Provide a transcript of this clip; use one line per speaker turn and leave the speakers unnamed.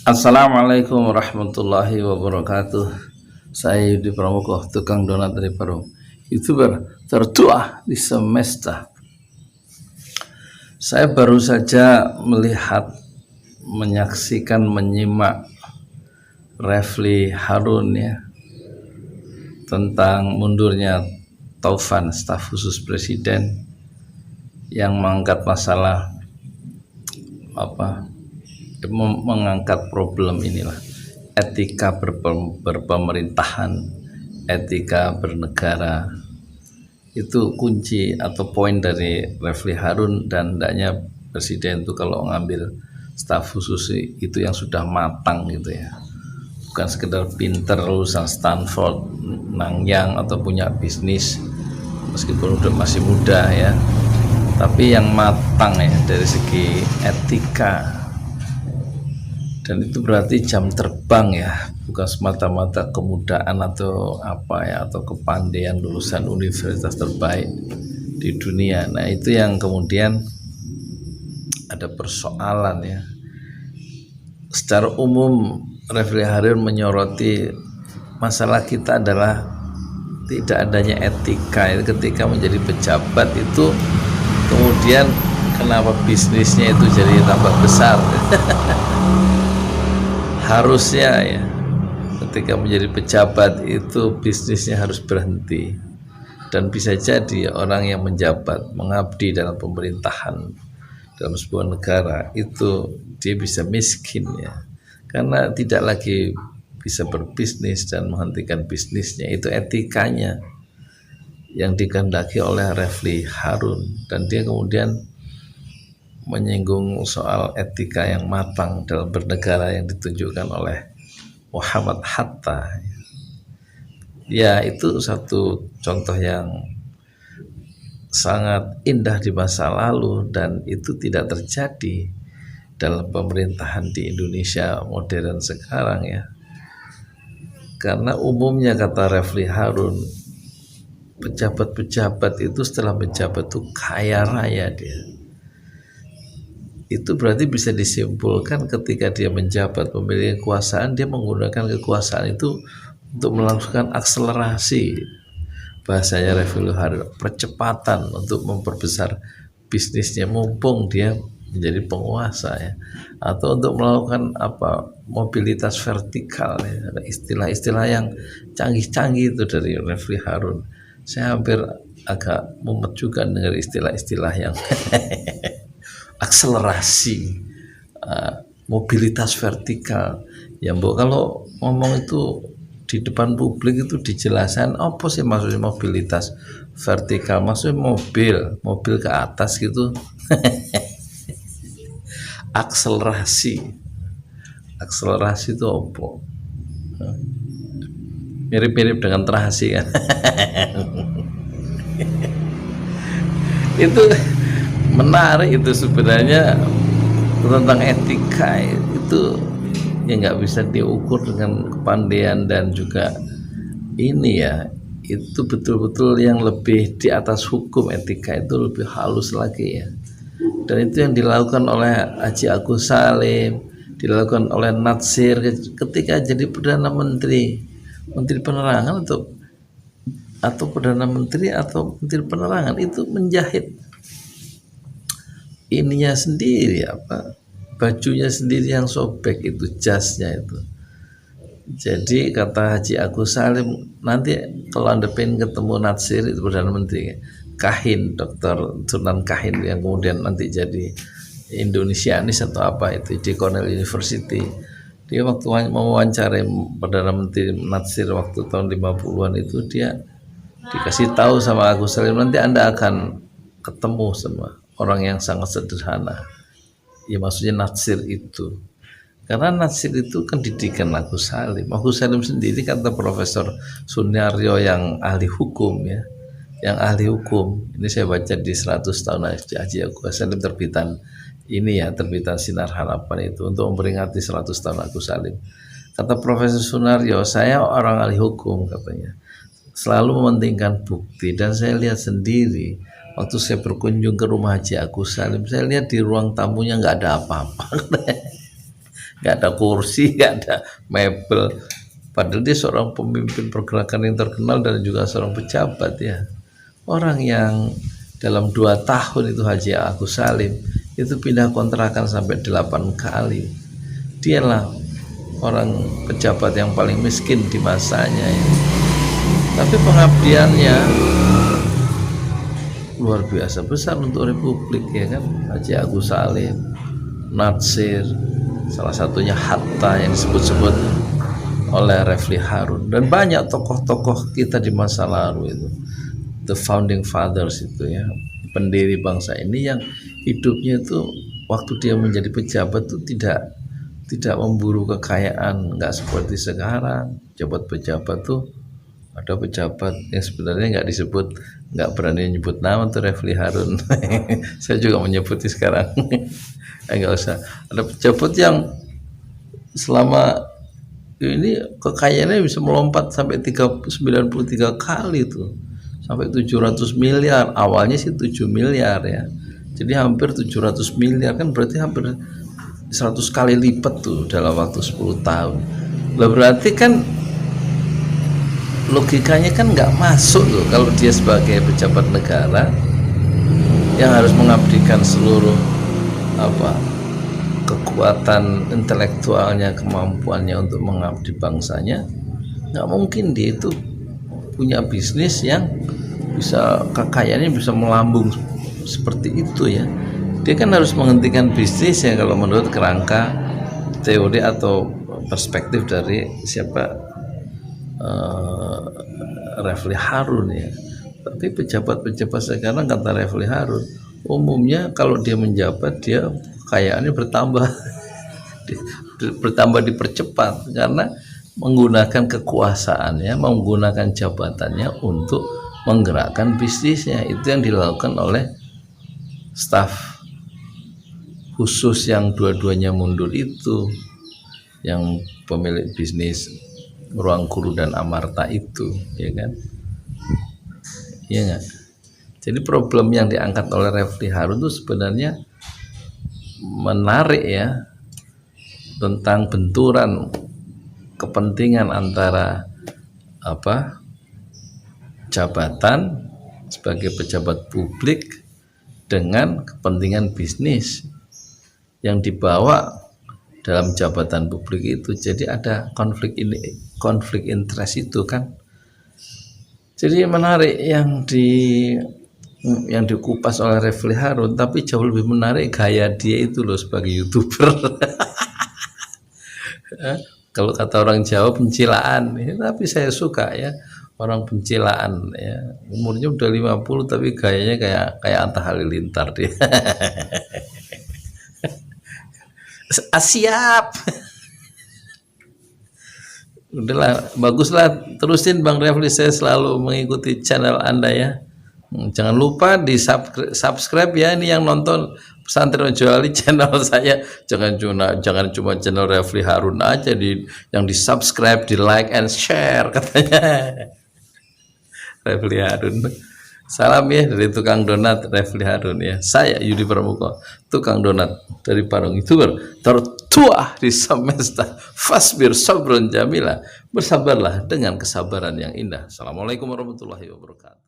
Assalamualaikum warahmatullahi wabarakatuh. Saya Yudi Pramuko, tukang donat dari Parung, YouTuber tertua di semesta. Saya baru saja menyimak Refli Harun ya, tentang mundurnya Taufan, staf khusus presiden, yang mengangkat masalah mengangkat problem inilah, etika berpemerintahan, etika bernegara. Itu kunci atau poin dari Refli Harun, dan hendaknya presiden itu kalau ngambil staf khusus itu yang sudah matang gitu ya, bukan sekedar pinter lulusan Stanford, Nanyang, atau punya bisnis meskipun udah masih muda ya, tapi yang matang ya dari segi etika. Dan itu berarti jam terbang ya, bukan semata-mata kemudaan atau atau kepandaian lulusan universitas terbaik di dunia. Nah, itu yang kemudian ada persoalan ya. Secara umum Refli Harun menyoroti masalah kita adalah tidak adanya etika ketika menjadi pejabat itu. Kemudian kenapa bisnisnya itu jadi tambah besar? Harusnya ya, ketika menjadi pejabat itu bisnisnya harus berhenti, dan bisa jadi orang yang menjabat, mengabdi dalam pemerintahan dalam sebuah negara itu dia bisa miskin ya, karena tidak lagi bisa berbisnis dan menghentikan bisnisnya. Itu etikanya yang dikehendaki oleh Refli Harun, dan dia kemudian menyinggung soal etika yang matang dalam bernegara yang ditunjukkan oleh Muhammad Hatta. Ya, itu satu contoh yang sangat indah di masa lalu, dan itu tidak terjadi dalam pemerintahan di Indonesia modern sekarang ya. Karena umumnya, kata Refli Harun, pejabat-pejabat itu setelah menjabat itu kaya raya dia. Itu berarti bisa disimpulkan ketika dia menjabat, memiliki kekuasaan, dia menggunakan kekuasaan itu untuk melakukan akselerasi, bahasanya Refli Harun, percepatan untuk memperbesar bisnisnya mumpung dia menjadi penguasa ya, atau untuk melakukan mobilitas vertikal ya. Ada istilah-istilah yang canggih-canggih itu dari Refli Harun. Saya hampir agak mumet juga dengan istilah-istilah yang akselerasi, mobilitas vertikal ya, Mbok. Kalau ngomong itu di depan publik itu dijelasan apa sih maksudnya mobilitas vertikal, maksudnya mobil ke atas gitu. akselerasi itu apa? Mirip-mirip dengan terasi kan. Itu menarik itu sebenarnya, tentang etika itu ya nggak bisa diukur dengan kepandaian, dan juga ini ya, itu betul-betul yang lebih di atas hukum. Etika itu lebih halus lagi ya, dan itu yang dilakukan oleh Haji Agus Salim, dilakukan oleh Natsir ketika jadi Perdana Menteri, Menteri Penerangan, atau Perdana Menteri atau Menteri Penerangan, itu menjahit ininya sendiri, bajunya sendiri yang sobek, itu jasnya itu. Jadi kata Haji Agus Salim, nanti kalau Anda pengen ketemu Natsir, itu Perdana Menteri Kahin, Dr. Sunan Kahin, yang kemudian nanti jadi Indonesianis atau itu di Cornell University. Dia waktu mewawancarai Perdana Menteri Natsir waktu tahun 50-an itu, dia dikasih tahu sama Agus Salim, nanti Anda akan ketemu sama orang yang sangat sederhana. Ya, maksudnya Natsir itu. Karena Natsir itu kan didikan Agus Salim. Agus Salim sendiri, kata Profesor Sunaryo yang ahli hukum ya, yang ahli hukum, ini saya baca di 100 tahun Haji Agus Salim, terbitan Sinar Harapan itu, untuk memperingati 100 tahun Agus Salim. Kata Profesor Sunaryo, saya orang ahli hukum, katanya, selalu mementingkan bukti, dan saya lihat sendiri waktu saya berkunjung ke rumah Haji Agus Salim, saya lihat di ruang tamunya nggak ada apa-apa. nggak ada kursi, nggak ada mebel. Padahal dia seorang pemimpin pergerakan yang terkenal dan juga seorang pejabat ya. Orang yang dalam 2 tahun itu Haji Agus Salim itu pindah kontrakan sampai 8 kali. Dialah orang pejabat yang paling miskin di masanya ya. Tapi pengabdiannya luar biasa besar untuk Republik ya kan. Haji Agus Salim, Natsir, salah satunya Hatta yang disebut-sebut oleh Refli Harun, dan banyak tokoh-tokoh kita di masa lalu itu, the founding fathers itu ya, pendiri bangsa ini yang hidupnya itu waktu dia menjadi pejabat itu tidak memburu kekayaan, nggak seperti sekarang. Pejabat tuh ada pejabat yang sebenarnya nggak disebut, nggak berani nyebut nama tuh Refli Harun. Saya juga menyebutnya sekarang. Nggak usah. Ada pejabat yang selama ini kekayaannya bisa melompat sampai 93 kali tuh, sampai 700 miliar. Awalnya sih 7 miliar ya, jadi hampir 700 miliar kan, berarti hampir 100 kali lipat tuh dalam waktu 10 tahun. Lah berarti kan logikanya kan nggak masuk tuh kalau dia sebagai pejabat negara yang harus mengabdikan seluruh kekuatan intelektualnya, kemampuannya untuk mengabdi bangsanya, nggak mungkin dia itu punya bisnis yang bisa kekayaannya bisa melambung seperti itu ya. Dia kan harus menghentikan bisnis ya kalau menurut kerangka teori atau perspektif dari siapa, Refli Harun ya. Tapi pejabat-pejabat sekarang, kata Refli Harun, umumnya kalau dia menjabat dia kekayaannya bertambah dipercepat karena menggunakan kekuasaannya, menggunakan jabatannya untuk menggerakkan bisnisnya. Itu yang dilakukan oleh staf khusus yang dua-duanya mundur itu, yang pemilik bisnis Ruang Guru dan Amarta itu, ya kan? Iya nggak? Jadi problem yang diangkat oleh Refli Harun itu sebenarnya menarik ya, tentang benturan kepentingan antara jabatan sebagai pejabat publik dengan kepentingan bisnis yang dibawa dalam jabatan publik itu. Jadi ada konflik interest itu kan. Jadi menarik yang dikupas oleh Refli Harun, tapi jauh lebih menarik gaya dia itu loh sebagai YouTuber. Kalau kata orang Jawa pencilaan ya, tapi saya suka ya orang pencilaan ya. Umurnya udah 50 tapi gayanya kayak Atta Halilintar dia. Siap. Udahlah, baguslah, terusin Bang Refli, saya selalu mengikuti channel Anda ya. Jangan lupa di subscribe ya, ini yang nonton Pesantren Ojo Ali channel saya, jangan cuma channel Refli Harun aja yang di subscribe, di like and share katanya. Refli Harun, salam ya dari tukang donat Refli Harun ya. Saya Yudi Pramuko, tukang donat dari Parung YouTuber tertua di semesta. Fasbir sabron jamila, bersabarlah dengan kesabaran yang indah. Assalamualaikum warahmatullahi wabarakatuh.